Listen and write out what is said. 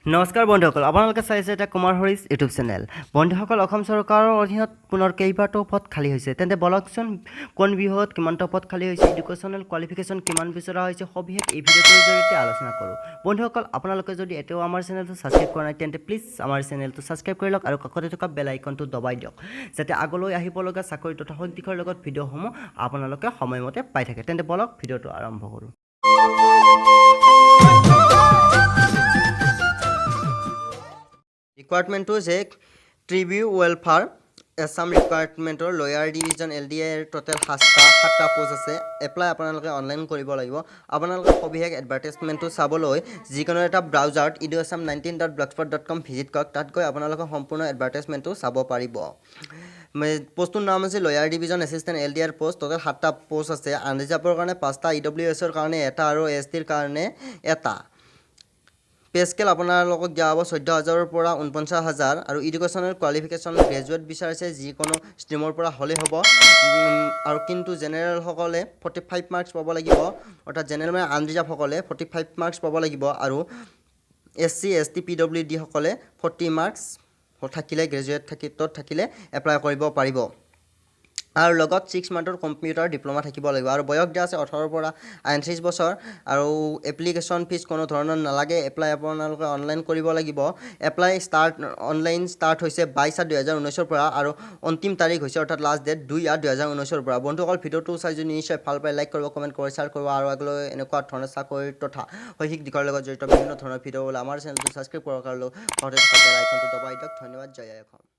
নমস্কাৰ বন্ধুসকল, আপোনালোকে চাইছে এটা কুমাৰ হৰিছ ইউটিউব চেনেল। বন্ধুসকল, অসম চৰকাৰৰ অধীনত পুনৰ কেইবাটাও পদ খালী হৈছে। তেন্তে বলকচোন কোন বিভাগত কিমানটা পদ খালী হৈছে, এডুকেশ্যনেল কোৱালিফিকেশ্যন কিমান বিচৰা হৈছে, সবিশেষ এই ভিডিঅ'টোৰ জৰিয়তে আলোচনা কৰোঁ। বন্ধুসকল, আপোনালোকে যদি এতিয়াও আমাৰ চেনেলটো ছাবস্ক্ৰাইব কৰা নাই তেন্তে প্লিজ আমাৰ চেনেলটো ছাবস্ক্ৰাইব কৰি লওক আৰু কাষতে থকা বেল আইকনটো দবাই দিয়ক, যাতে আগলৈ আহিব লগা চাকৰি তথা শক্তিখৰ লগত ভিডিঅ'সমূহ আপোনালোকে সময়মতে পাই থাকে। তেন্তে বলক ভিডিঅ'টো আৰম্ভ কৰোঁ। ৰিকুৱাৰমেণ্টটো যে ট্ৰিবিউ ৱেলফেয়াৰ এছাম ৰিকুৱাৰমেণ্টৰ লয়াৰ ডিভিজন LDA টোটেল 7টা পোষ্ট আছে। এপ্লাই আপোনালোকে অনলাইন কৰিব লাগিব। আপোনালোকে সবিশেষ এডভাৰটাইজমেণ্টটো চাবলৈ যিকোনো এটা ব্ৰাউজাৰত eduasam19.blogspot.com ভিজিট কৰক। তাত গৈ আপোনালোকে সম্পূৰ্ণ এডভাৰটাইজমেণ্টটো চাব পাৰিব। পোষ্টটোৰ নাম হৈছে lower division assistant LDR post. Total 7টা পোষ্ট আছে। আনৰিজাৰ্ভৰ কাৰণে 5টা, EWSৰ কাৰণে 1টা আৰু STৰ কাৰণে 1টা। পে স্কেল আপোনালোকক দিয়া হ'ব 14,000ৰ পৰা 49,000 আৰু এডুকেশ্যনেল কোৱালিফিকেশ্যন গ্ৰেজুৱেট বিচাৰিছে, যিকোনো ষ্ট্ৰীমৰ পৰা হ'লেই হ'ব। আৰু কিন্তু জেনেৰেলসকলে 45 মাৰ্কছ পাব লাগিব, অৰ্থাৎ জেনেৰেল মানে আনৰিজাৰ্ভসকলে 45 মাৰ্কছ পাব লাগিব আৰু SC ST PWD সকলে 40 মাৰ্কছ থাকিলে, গ্ৰেজুৱেট থাকিলে এপ্লাই কৰিব পাৰিব। আৰু লগত 6 মান্থৰ কম্পিউটাৰ ডিপ্ল'মা থাকিব লাগিব। আৰু বয়স দিয়া আছে 18ৰ পৰা 39 বছৰ। আৰু এপ্লিকেশ্যন ফিজ কোনো ধৰণৰ নালাগে। এপ্লাই আপোনালোকে অনলাইন কৰিব লাগিব। এপ্লাই অনলাইন ষ্টাৰ্ট হৈছে 22/7/2019ৰ পৰা আৰু অন্তিম তাৰিখ হৈছে, অৰ্থাৎ লাষ্ট ডেট 2/8/2019ৰ পৰা। বন্ধুসকল, ভিডিঅ'টো চাই যদি নিশ্চয় ভাল পায় লাইক কৰিব, কমেণ্ট কৰিব, শ্বেয়াৰ কৰিব আৰু আগলৈ এনেকুৱা ধৰণৰ চাকৰি তথা শৈক্ষিক দিশৰ লগত জড়িত বিভিন্ন ধৰণৰ ভিডিঅ' হ'লে আমাৰ চেনেলটো ছাবস্ক্ৰাইব কৰাৰ কাৰণে ঘৰতে থকা বেল আইকনটো দবাই দিয়ক। ধন্যবাদ। জয় আই অসম।